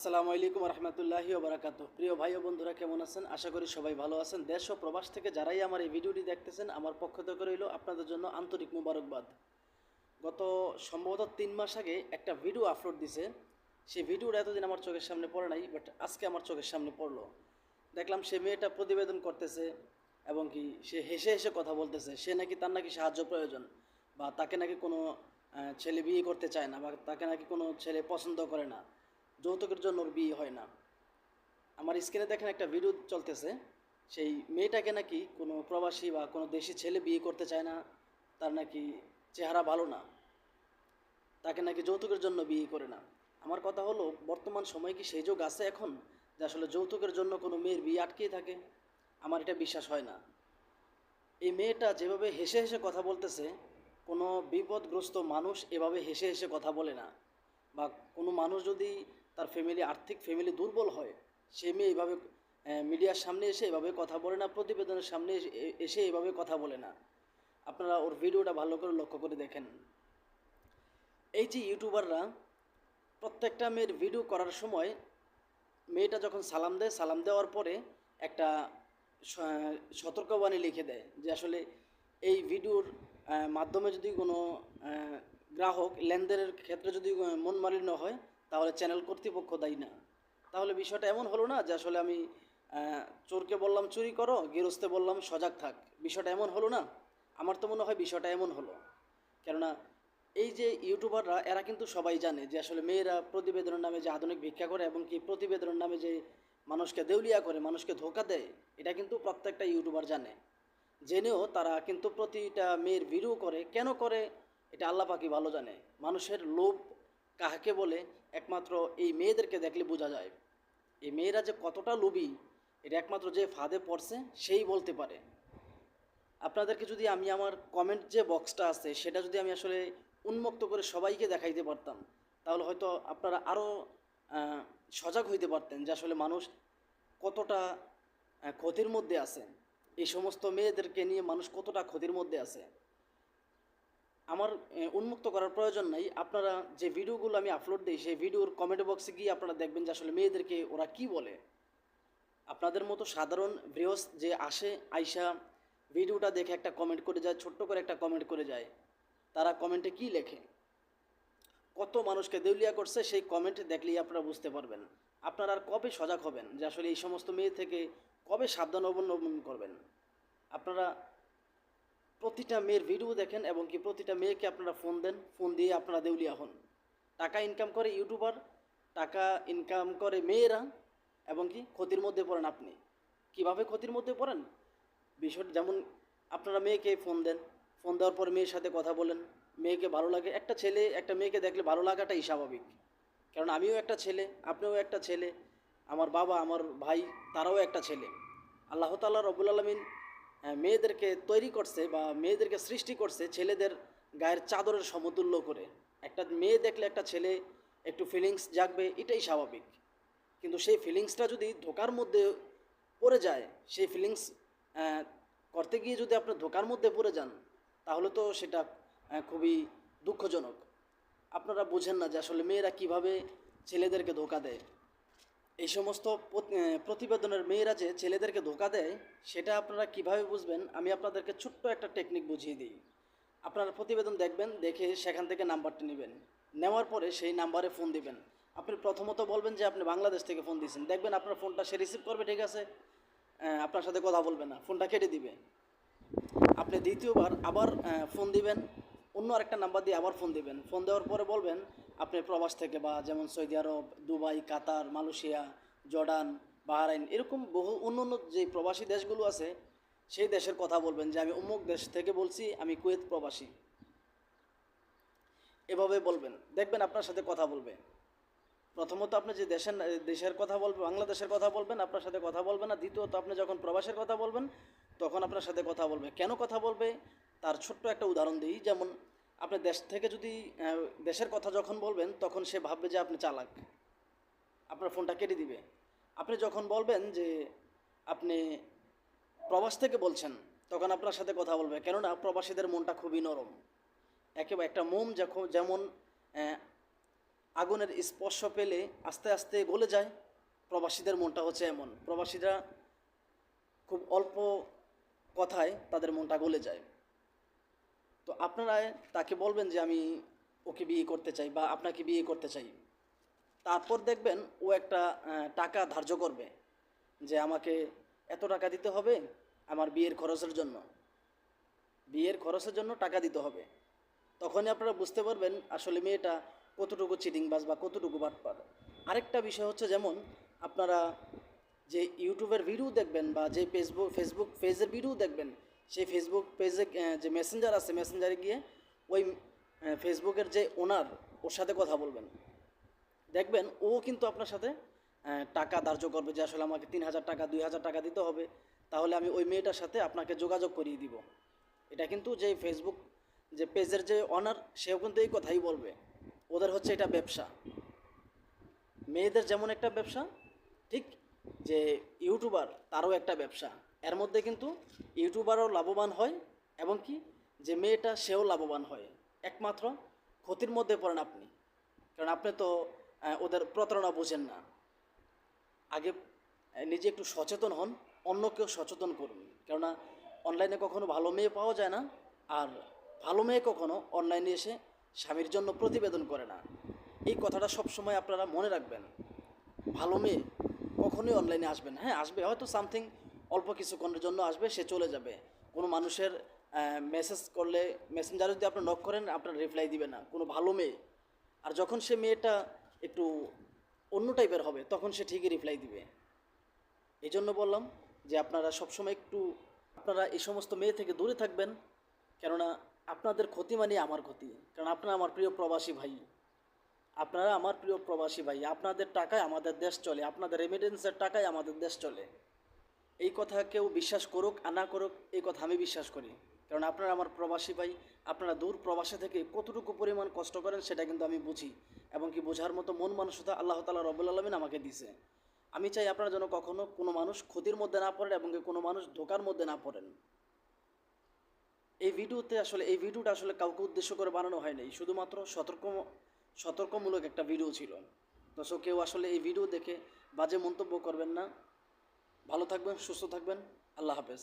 আসসালামু আলাইকুম রহমতুল্লাহি ওবরাকাতু। প্রিয় ভাই ও বন্ধুরা, কেমন আছেন? আশা করি সবাই ভালো আছেন। দেশ ও প্রবাস থেকে যারাই আমার এই ভিডিওটি দেখতেছেন, আমার পক্ষ থেকে রইল আপনাদের জন্য আন্তরিক মুবারকবাদ। গত সম্ভবত 3 মাস আগে একটা ভিডিও আপলোড দিছে। সেই ভিডিওটা এতদিন আমার চোখের সামনে পড়ে নাই, বাট আজকে আমার চোখের সামনে পড়লো। দেখলাম সে মেয়েটা প্রতিবেদন করতেছে এবং কি সে হেসে হেসে কথা বলতেছে। সে নাকি তার নাকি সাহায্য প্রয়োজন, বা তাকে নাকি কোনো ছেলে বিয়ে করতে চায় না, বা তাকে নাকি কোনো ছেলে পছন্দ করে না, যৌতুকের জন্য ওর বিয়ে হয় না। আমার স্ক্রিনে দেখেন একটা ভিডিও চলতেছে, সেই মেয়েটাকে নাকি কোনো প্রবাসী বা কোনো দেশি ছেলে বিয়ে করতে চায় না, তার নাকি চেহারা ভালো না, তাকে নাকি যৌতুকের জন্য বিয়ে করে না। আমার কথা হলো, বর্তমান সময় কি সেই যুগ আছে এখন যে আসলে যৌতুকের জন্য কোনো মেয়ের বিয়ে আটকেই থাকে? আমার এটা বিশ্বাস হয় না। এই মেয়েটা যেভাবে হেসে হেসে কথা বলতেছে, কোনো বিপদগ্রস্ত মানুষ এভাবে হেসে হেসে কথা বলে না। বা কোনো মানুষ যদি তার আর্থিক ফ্যামিলি দুর্বল হয়, সে মেয়ে এইভাবে মিডিয়ার সামনে এসে এভাবে কথা বলে না, প্রতিবেদনের সামনে এসে এভাবে কথা বলে না। আপনারা ওর ভিডিওটা ভালো করে লক্ষ্য করে দেখেন। এই যে ইউটিউবাররা প্রত্যেকটা মেয়ের ভিডিও করার সময় মেয়েটা যখন সালাম দেয়, সালাম দেওয়ার পরে একটা সতর্কবাণী লিখে দেয় যে আসলে এই ভিডিওর মাধ্যমে যদি কোনো গ্রাহক লেনদেনের ক্ষেত্রে যদি মন মালিন্য হয়, তাহলে চ্যানেল কর্তৃপক্ষ দায়ী না। তাহলে বিষয়টা এমন হলো না যে আসলে আমি চোরকে বললাম চুরি করো, গেরস্তে বললাম সজাগ থাক। বিষয়টা এমন হলো না? আমার তো মনে হয় বিষয়টা এমন হলো। কেননা এই যে ইউটিউবাররা, এরা কিন্তু সবাই জানে যে আসলে মেয়েরা প্রতিবেদনের নামে যে আধুনিক ভিক্ষা করে এবং কি প্রতিবেদনের নামে যে মানুষকে দেউলিয়া করে, মানুষকে ধোঁকা দেয়, এটা কিন্তু প্রত্যেকটা ইউটিউবার জানে। জেনেও তারা কিন্তু প্রতিটা মেয়ের ভিডিও করে। কেন করে? এটা আল্লাহ পাকই ভালো জানে। মানুষের লোভ কাহাকে বলে একমাত্র এই মেয়েদেরকে দেখলে বোঝা যায়। এই মেয়েরা যে কতটা লোভী, এটা একমাত্র যে ফাঁদে পড়ছে সেই বলতে পারে। আপনাদেরকে যদি আমি আমার কমেন্ট যে বক্সটা আছে সেটা যদি আমি আসলে উন্মুক্ত করে সবাইকে দেখাইতে পারতাম, তাহলে হয়তো আপনারা আরও সজাগ হইতে পারতেন যে আসলে মানুষ কতটা ক্ষতির মধ্যে আছে। এই সমস্ত মেয়েদেরকে নিয়ে মানুষ কতটা ক্ষতির মধ্যে আছে। আমার উন্মুক্ত করার প্রয়োজন নাই। আপনারা যে ভিডিওগুলো আমি আপলোড দিই, সেই ভিডিওর কমেন্ট বক্সে গিয়ে আপনারা দেখবেন যে আসলে মেয়েদেরকে ওরা কি বলে। আপনাদের মতো সাধারণ ভিউয়ার্স যে আসে, আইসা ভিডিওটা দেখে একটা কমেন্ট করে যায়, ছোট্ট করে একটা কমেন্ট করে যায়, তারা কমেন্টে কি লেখে, কত মানুষকে দেউলিয়া করছে, সেই কমেন্ট দেখলেই আপনারা বুঝতে পারবেন। আপনারা আর কবে সজাগ হবেন যে আসলে এই সমস্ত মেয়ে থেকে কবে সাবধান অবলম্বন করবেন? আপনারা প্রতিটা মেয়ের ভিডিও দেখেন এবং কি প্রতিটা মেয়েকে আপনারা ফোন দেন, ফোন দিয়ে আপনারা দেউলিয়া হন। টাকা ইনকাম করে ইউটিউবার, টাকা ইনকাম করে মেয়েরা, এবং কি ক্ষতির মধ্যে পড়েন আপনি। কিভাবে ক্ষতির মধ্যে পড়েন? বিষয়টা যেমন, আপনারা মেয়েকে ফোন দেন, ফোন দেওয়ার পর মেয়ের সাথে কথা বলেন, মেয়েকে ভালো লাগে, একটা ছেলে একটা মেয়েকে দেখলে ভালো লাগাটাই স্বাভাবিক। কারণ আমিও একটা ছেলে, আপনিও একটা ছেলে, আমার বাবা, আমার ভাই, তারাও একটা ছেলে। আল্লাহ তাআলা রব্বুল আলামিন মেয়েদেরকে তৈরি করছে বা মেয়েদেরকে সৃষ্টি করছে ছেলেদের গায়ের চাদরের সমতুল্য করে। একটা মেয়ে দেখলে একটা ছেলে একটু ফিলিংস জাগবে, এটাই স্বাভাবিক। কিন্তু সেই ফিলিংসটা যদি ধোকার মধ্যে পড়ে যায়, সেই ফিলিংস করতে গিয়ে যদি আপনি ধোকার মধ্যে পড়ে যান, তাহলে তো সেটা খুবই দুঃখজনক। আপনারা বোঝেন না যে আসলে মেয়েরা কিভাবে ছেলেদেরকে ধোকা দেয়। এই সমস্ত প্রতিবেদনের মেয়েরা যে ছেলেদেরকে ধোকা দেয়, সেটা আপনারা কিভাবে বুঝবেন? আমি আপনাদেরকে ছোট্ট একটা টেকনিক বুঝিয়ে দিই। আপনারা প্রতিবেদন দেখবেন, দেখে সেখান থেকে নাম্বারটি নেবেন, নেওয়ার পরে সেই নাম্বারে ফোন দিবেন। আপনি প্রথমত বলবেন যে আপনি বাংলাদেশ থেকে ফোন দিয়েছেন, দেখবেন আপনার ফোনটা সে রিসিভ করবে, ঠিক আছে, আপনার সাথে কথা বলবে না, ফোনটা কেটে দিবে। আপনি দ্বিতীয়বার আবার ফোন দিবেন, অন্য আরেকটা নাম্বার দিয়ে আবার ফোন দিবেন। ফোন দেওয়ার পরে বলবেন আপনি প্রবাস থেকে, বা যেমন সৌদি আরব, দুবাই, কাতার, মালয়েশিয়া, জর্ডান, বাহরাইন, এরকম বহু অন্য অন্য যে প্রবাসী দেশগুলো আছে, সেই দেশের কথা বলবেন যে আমি অমুক দেশ থেকে বলছি, আমি কুয়েত প্রবাসী। এভাবে বলবেন, দেখবেন আপনার সাথে কথা বলবে। প্রথমত আপনি যে দেশের কথা বলবেন, বাংলাদেশের কথা বলবেন, আপনার সাথে কথা বলবে না। দ্বিতীয়ত আপনি যখন প্রবাসের কথা বলবেন, তখন আপনার সাথে কথা বলবে। কেন কথা বলবে? তার ছোট্ট একটা উদাহরণ দিই। যেমন আপনি দেশ থেকে যদি দেশের কথা যখন বলবেন, তখন সে ভাববে যে আপনি চালাক, আপনার ফোনটা কেটে দিবে। আপনি যখন বলবেন যে আপনি প্রবাস থেকে বলছেন, তখন আপনার সাথে কথা বলবে। কেননা প্রবাসীদের মনটা খুবই নরম। একেবারে একটা মোম যেমন আগুনের স্পর্শ পেলে আস্তে আস্তে গলে যায়। প্রবাসীদের মনটা হচ্ছে এমন, প্রবাসীরা খুব অল্প কথায় তাদের মনটা গলে যায়। তো আপনারা তাকে বলবেন যে আমি ওকে বিয়ে করতে চাই বা আপনাকে বিয়ে করতে চাই। তারপর দেখবেন ও একটা টাকা ধার্য করবে যে আমাকে এত টাকা দিতে হবে আমার বিয়ের খরচের জন্য, বিয়ের খরচের জন্য টাকা দিতে হবে। তখনই আপনারা বুঝতে পারবেন আসলে মেয়েটা কতটুকু চিটিংবাজ বা কতটুকু বাটপার। আরেকটা বিষয় হচ্ছে, যেমন আপনারা যে ইউটিউবের ভিডিও দেখবেন বা যে ফেসবুক পেজের ভিডিও দেখবেন, সেই ফেসবুক পেজে যে মেসেঞ্জার আছে, মেসেঞ্জারে গিয়ে ওই ফেসবুকের যে ওনার, ওর সাথে কথা বলবেন। দেখবেন ও কিন্তু আপনার সাথে টাকা ধার্য করবে যে আসলে আমাকে 3,000 টাকা 2,000 টাকা দিতে হবে, তাহলে আমি ওই মেয়েটার সাথে আপনাকে যোগাযোগ করিয়ে দিব। এটা কিন্তু যে ফেসবুক যে পেজের যে অনার, সেও কিন্তু এই কথাই বলবে। ওদের হচ্ছে এটা ব্যবসা। মেয়েদের যেমন একটা ব্যবসা, ঠিক যে ইউটিউবার তারও একটা ব্যবসা। এর মধ্যে কিন্তু ইউটিউবারও লাভবান হয় এবং কি যে মেয়েটা সেও লাভবান হয়। একমাত্র ক্ষতির মধ্যে পড়েন আপনি, কারণ আপনি তো ওদের প্রতারণা বোঝেন না। আগে নিজে একটু সচেতন হন, অন্যকেও সচেতন করুন। কেননা অনলাইনে কখনো ভালো মেয়ে পাওয়া যায় না, আর ভালো মেয়ে কখনো অনলাইনে এসে স্বামীর জন্য প্রতিবেদন করে না। এই কথাটা সবসময় আপনারা মনে রাখবেন। ভালো মেয়ে কখনোই অনলাইনে আসবে না। হ্যাঁ আসবে, হয়তো সামথিং অল্প কিছুক্ষণের জন্য আসবে, সে চলে যাবে। কোনো মানুষের মেসেজ করলে, মেসেঞ্জারে যদি আপনি নক করেন, আপনার রিপ্লাই দিবে না কোনো ভালো মেয়ে। আর যখন সে মেয়েটা একটু অন্য টাইপের হবে, তখন সে ঠিকই রিপ্লাই দিবে। এই জন্য বললাম যে আপনারা সবসময় একটু, আপনারা এই সমস্ত মেয়ে থেকে দূরে থাকবেন। কেননা আপনাদের ক্ষতি মানে আমার ক্ষতি, কারণ আপনারা আমার প্রিয় প্রবাসী ভাই, আপনারা আমার প্রিয় প্রবাসী ভাই। আপনাদের টাকায় আমাদের দেশ চলে, আপনাদের রেমিটেন্সের টাকায় আমাদের দেশ চলে। এই কথা কেউ বিশ্বাস করুক আর না করুক, এই কথা আমি বিশ্বাস করি। কারণ আপনারা আমার প্রবাসী ভাই, আপনারা দূর প্রবাসে থেকে কতটুকু পরিমাণ কষ্ট করেন সেটা কিন্তু আমি বুঝি, এবং কি বোঝার মতো মন মানসিকতা আল্লাহ তাআলা রব্বুল আলামিন আমাকে দিয়েছে। আমি চাই আপনারা যেন কখনো কোনো মানুষ ক্ষতির মধ্যে না পড়েন এবং কি কোনো মানুষ ধোকার মধ্যে না পড়েন। এই ভিডিওটা আসলে কাউকে উদ্দেশ্য করে বানানো হয়নি, শুধুমাত্র সতর্কমূলক একটা ভিডিও ছিল। তো কেউ আসলে এই ভিডিও দেখে বাজে মন্তব্য করবেন না। ভালো থাকবেন, সুস্থ থাকবেন। আল্লাহ হাফেজ।